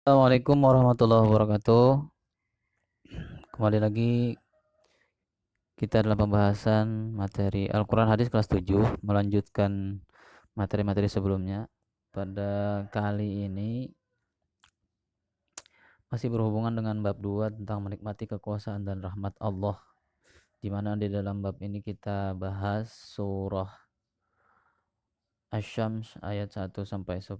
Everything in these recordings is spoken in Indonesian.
Assalamualaikum warahmatullahi wabarakatuh. Kembali lagi kita dalam pembahasan materi Al-Quran Hadis kelas 7, melanjutkan materi-materi sebelumnya. Pada kali ini masih berhubungan dengan bab 2 tentang menikmati kekuasaan dan rahmat Allah, di mana di dalam bab ini kita bahas surah Asy-Syams ayat 1 sampai 10,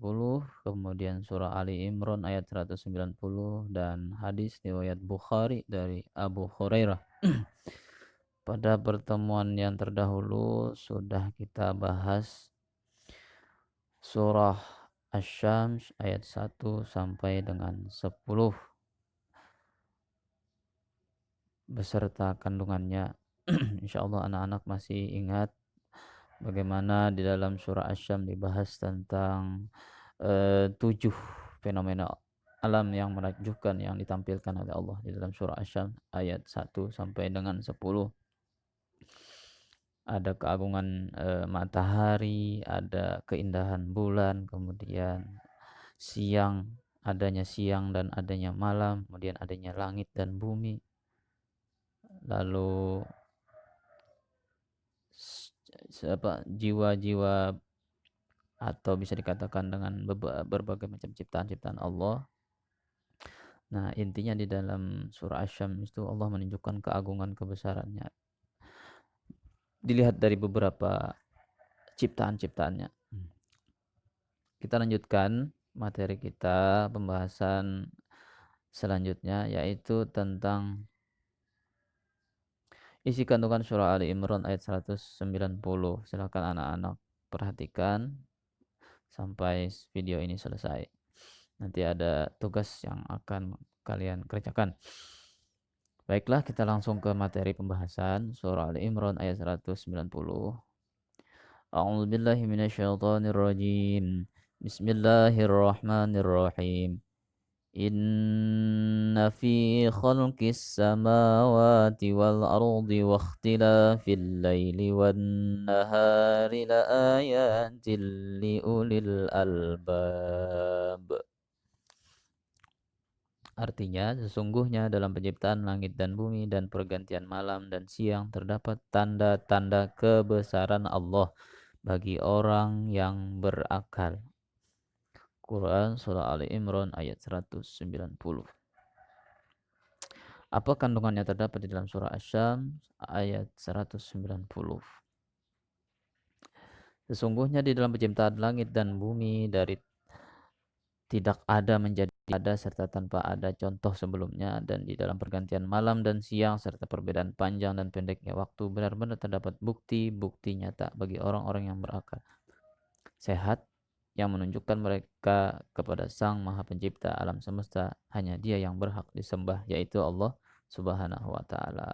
kemudian surah Ali Imran ayat 190, dan hadis riwayat Bukhari dari Abu Hurairah. Pada pertemuan yang terdahulu sudah kita bahas surah Asy-Syams ayat 1 sampai dengan 10 beserta kandungannya. Insyaallah anak-anak masih ingat bagaimana di dalam surah Asy-Syams dibahas tentang 7 fenomena alam yang menakjubkan yang ditampilkan oleh Allah di dalam surah Asy-Syams ayat 1 sampai dengan 10. Ada keagungan matahari, ada keindahan bulan, kemudian adanya siang dan adanya malam, kemudian adanya langit dan bumi, lalu jiwa-jiwa atau bisa dikatakan dengan berbagai macam ciptaan-ciptaan Allah. Nah, intinya di dalam surah Asy-Syams itu Allah menunjukkan keagungan kebesarannya. Dilihat dari beberapa ciptaan-ciptaannya. Kita lanjutkan materi kita, pembahasan selanjutnya yaitu tentang isi kandungan surah Ali Imran ayat 190. Silakan anak-anak perhatikan sampai video ini selesai. Nanti ada tugas yang akan kalian kerjakan. Baiklah, kita langsung ke materi pembahasan surah Ali Imran ayat 190. A'udzu billahi minasyaitonir rajim. Bismillahirrahmanirrahim. Inna fi khalqis samawati wal ardi wa ikhtilafil laili wan nahari la ayatin li ulil albab. Artinya, sesungguhnya dalam penciptaan langit dan bumi dan pergantian malam dan siang terdapat tanda-tanda kebesaran Allah bagi orang yang berakal. Quran Surah Ali Imran ayat 190. Apa kandungannya terdapat di dalam surah Asy-Syams ayat 190. Sesungguhnya di dalam penciptaan langit dan bumi dari tidak ada menjadi ada serta tanpa ada contoh sebelumnya, dan di dalam pergantian malam dan siang serta perbedaan panjang dan pendeknya waktu benar-benar terdapat bukti-bukti nyata bagi orang-orang yang berakal sehat yang menunjukkan mereka kepada Sang Maha Pencipta alam semesta. Hanya Dia yang berhak disembah, yaitu Allah Subhanahu wa taala.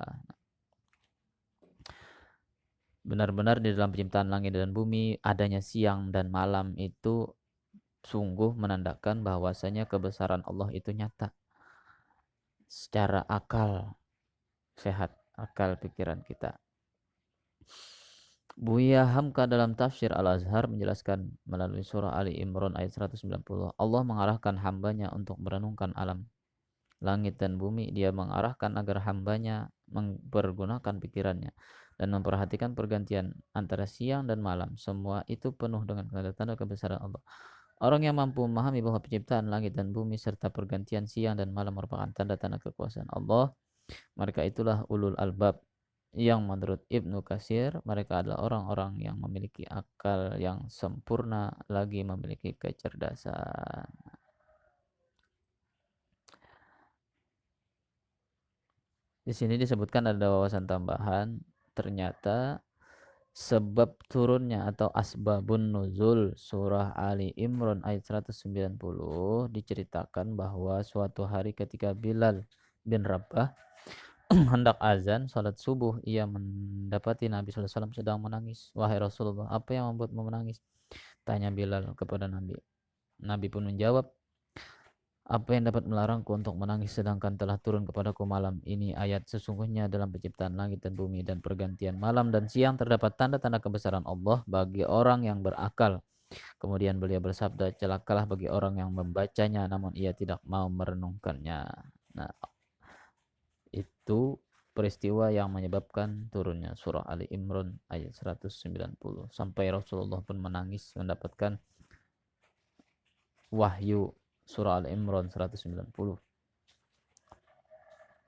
Benar-benar di dalam penciptaan langit dan bumi adanya siang dan malam itu sungguh menandakan bahwasanya kebesaran Allah itu nyata secara akal sehat, akal pikiran kita. Buya Hamka dalam tafsir Al-Azhar menjelaskan melalui surah Ali Imran ayat 190, Allah mengarahkan hambanya untuk merenungkan alam langit dan bumi. Dia mengarahkan agar hambanya mempergunakan pikirannya dan memperhatikan pergantian antara siang dan malam. Semua itu penuh dengan tanda-tanda kebesaran Allah. Orang yang mampu memahami bahwa penciptaan langit dan bumi serta pergantian siang dan malam merupakan tanda-tanda kekuasaan Allah, mereka itulah ulul albab, yang menurut Ibnu Katsir mereka adalah orang-orang yang memiliki akal yang sempurna lagi memiliki kecerdasan. Di sini disebutkan ada wawasan tambahan, ternyata sebab turunnya atau asbabun nuzul surah Ali Imran ayat 190 diceritakan bahwa suatu hari ketika Bilal bin Rabah hendak azan salat subuh, ia mendapati Nabi SAW sedang menangis. Wahai Rasulullah, apa yang membuatmu menangis? Tanya Bilal kepada Nabi. Nabi pun menjawab, apa yang dapat melarangku untuk menangis sedangkan telah turun kepadaku malam ini ayat, sesungguhnya dalam penciptaan langit dan bumi dan pergantian malam dan siang terdapat tanda-tanda kebesaran Allah bagi orang yang berakal. Kemudian beliau bersabda, celakalah bagi orang yang membacanya namun ia tidak mau merenungkannya. Nah, itu peristiwa yang menyebabkan turunnya surah Ali Imran ayat 190. Sampai Rasulullah pun menangis mendapatkan wahyu surah Ali Imran 190.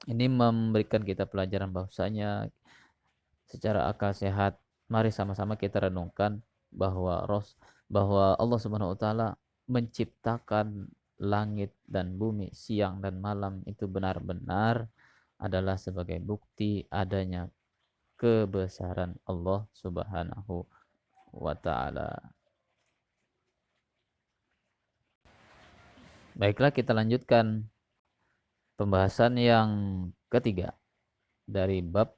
Ini memberikan kita pelajaran bahwasanya secara akal sehat, mari sama-sama kita renungkan bahwa bahwa Allah Subhanahu wa taala menciptakan langit dan bumi, siang dan malam itu benar-benar adalah sebagai bukti adanya kebesaran Allah Subhanahu wa taala. Baiklah, kita lanjutkan pembahasan yang ketiga dari bab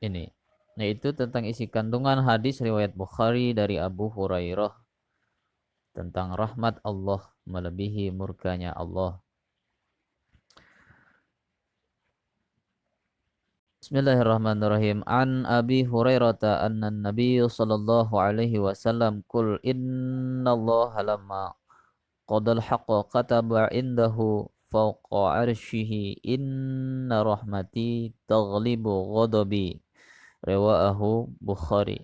ini, yaitu tentang isi kandungan hadis riwayat Bukhari dari Abu Hurairah tentang rahmat Allah melebihi murkanya Allah. Bismillahirrahmanirrahim. An Abi Hurairah anna Nabi sallallahu alaihi wasallam qul innallaha lamma qadal haqqa kataba indahu fawqa arsyihi inna rahmati taghlibu ghadabi. Rawahu Bukhari.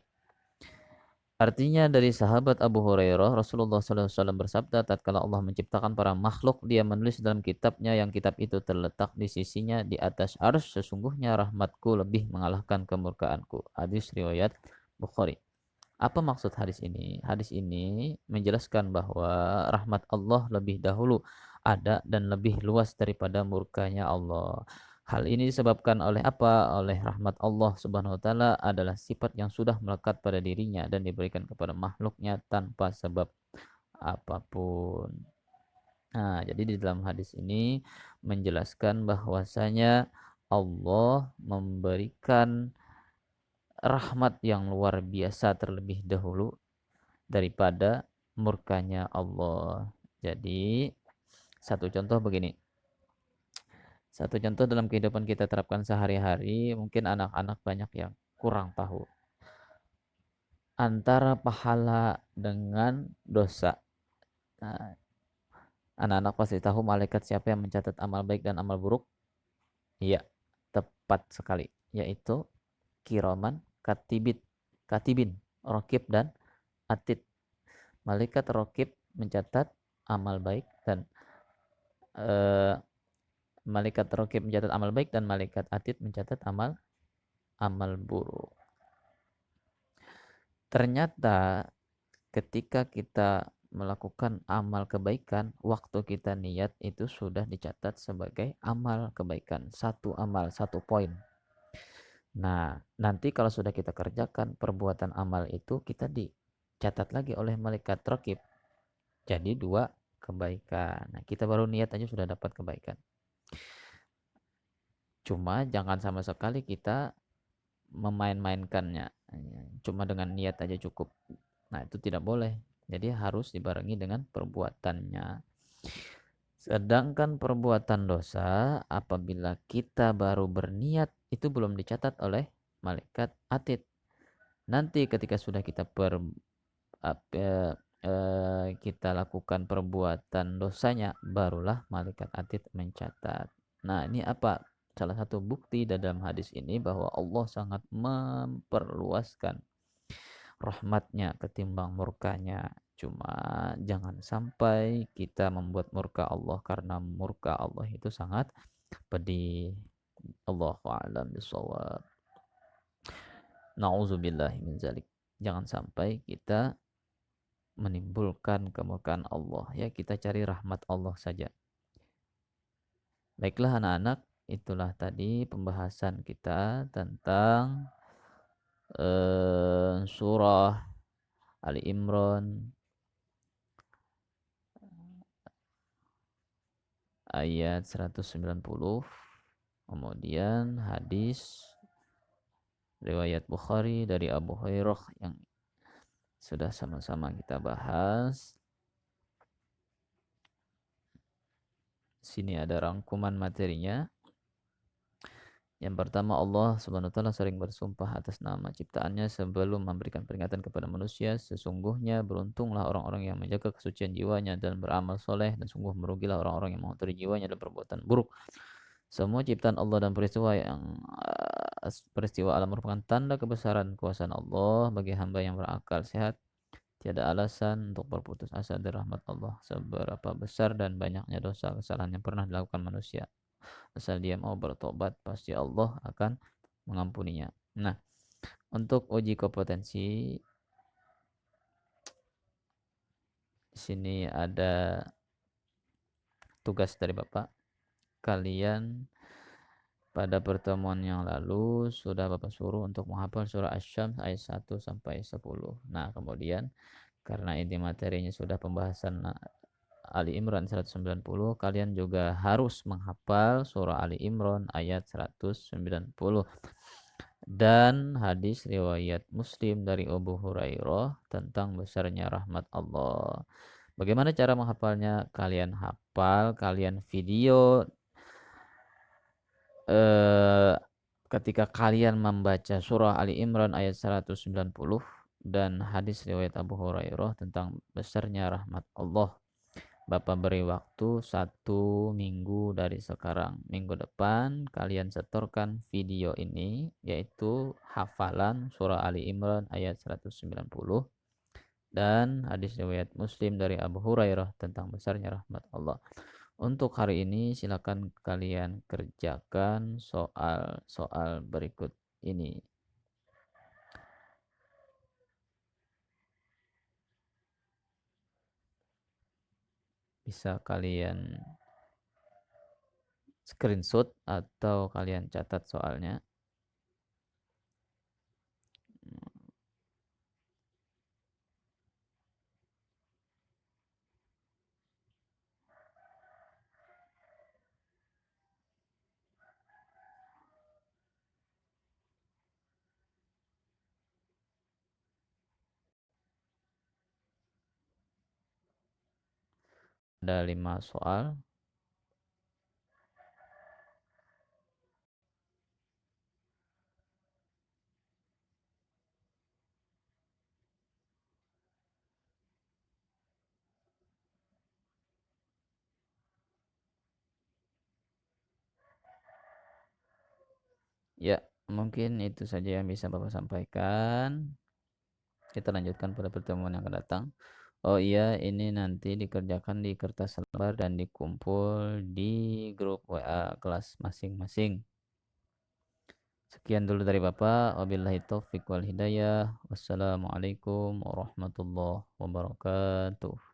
Artinya dari sahabat Abu Hurairah, Rasulullah SAW bersabda, tatkala Allah menciptakan para makhluk, dia menulis dalam kitabnya yang kitab itu terletak di sisinya di atas arsy, sesungguhnya rahmatku lebih mengalahkan kemurkaanku. Hadis riwayat Bukhari. Apa maksud hadis ini? Hadis ini menjelaskan bahwa rahmat Allah lebih dahulu ada dan lebih luas daripada murkanya Allah. Hal ini disebabkan oleh apa? Oleh rahmat Allah Subhanahu wa taala adalah sifat yang sudah melekat pada dirinya dan diberikan kepada makhluknya tanpa sebab apapun. Nah, jadi di dalam hadis ini menjelaskan bahwasanya Allah memberikan rahmat yang luar biasa terlebih dahulu daripada murkanya Allah. Jadi, satu contoh begini. Satu contoh dalam kehidupan kita terapkan sehari-hari, mungkin anak-anak banyak yang kurang tahu. Antara pahala dengan dosa. Nah, anak-anak pasti tahu malaikat siapa yang mencatat amal baik dan amal buruk? Iya, tepat sekali. Yaitu kiraman katibin, rokib dan atid. Malaikat rokib mencatat amal baik dan eh, malaikat raqib mencatat amal baik dan malaikat atid mencatat amal buruk. Ternyata ketika kita melakukan amal kebaikan, waktu kita niat itu sudah dicatat sebagai amal kebaikan. Satu amal, satu poin. Nah, nanti kalau sudah kita kerjakan perbuatan amal itu, kita dicatat lagi oleh malaikat raqib. Jadi dua kebaikan. Nah, kita baru niat aja sudah dapat kebaikan. Cuma jangan sama sekali kita memain-mainkannya. Cuma dengan niat aja cukup. Nah, itu tidak boleh. Jadi harus dibarengi dengan perbuatannya. Sedangkan perbuatan dosa apabila kita baru berniat itu belum dicatat oleh malaikat atid. Nanti ketika sudah kita lakukan perbuatan dosanya, barulah malaikat atid mencatat. Nah, ini apa? Salah satu bukti dalam hadis ini bahwa Allah sangat memperluaskan rahmatnya ketimbang murkanya. Cuma jangan sampai kita membuat murka Allah, karena murka Allah itu sangat pedih. Allahu a'lam bishawab. Nauzubillahi min zalik. Jangan sampai kita menimbulkan kemurkaan Allah. Ya, kita cari rahmat Allah saja. Baiklah anak-anak, itulah tadi pembahasan kita tentang surah Ali Imran ayat 190. Kemudian hadis riwayat Bukhari dari Abu Hurairah yang sudah sama-sama kita bahas. Sini ada rangkuman materinya. Yang pertama, Allah Subhanahu wa taala sering bersumpah atas nama ciptaannya sebelum memberikan peringatan kepada manusia, sesungguhnya beruntunglah orang-orang yang menjaga kesucian jiwanya dan beramal soleh, dan sungguh merugilah orang-orang yang mengotori jiwanya dan perbuatan buruk. Semua ciptaan Allah dan peristiwa alam merupakan tanda kebesaran kekuasaan Allah bagi hamba yang berakal sehat. Tiada alasan untuk berputus asa dari rahmat Allah, seberapa besar dan banyaknya dosa kesalahan yang pernah dilakukan manusia. Asal dia mau bertobat, pasti Allah akan mengampuninya. Nah, untuk uji kompetensi, di sini ada tugas dari Bapak. Kalian pada pertemuan yang lalu sudah Bapak suruh untuk menghafal surah Asy-Syams ayat 1 sampai 10. Nah, kemudian karena inti materinya sudah pembahasan Ali Imran 190, kalian juga harus menghafal surah Ali Imran ayat 190 dan hadis riwayat Muslim dari Abu Hurairah tentang besarnya rahmat Allah. Bagaimana cara menghafalnya? Kalian hafal, kalian video eh, ketika kalian membaca surah Ali Imran ayat 190 dan hadis riwayat Abu Hurairah tentang besarnya rahmat Allah. Bapak beri waktu 1 minggu dari sekarang. Minggu depan kalian setorkan video ini, yaitu hafalan surah Ali Imran ayat 190 dan hadis riwayat Muslim dari Abu Hurairah tentang besarnya rahmat Allah. Untuk hari ini silakan kalian kerjakan soal-soal berikut ini. Bisa kalian screenshot atau kalian catat soalnya. Ada 5 soal. Ya, mungkin itu saja yang bisa Bapak sampaikan. Kita lanjutkan pada pertemuan yang akan datang. Oh iya, ini nanti dikerjakan di kertas lembar dan dikumpul di grup WA kelas masing-masing. Sekian dulu dari Bapak. Wabillahi taufiq wal hidayah. Wassalamualaikum warahmatullahi wabarakatuh.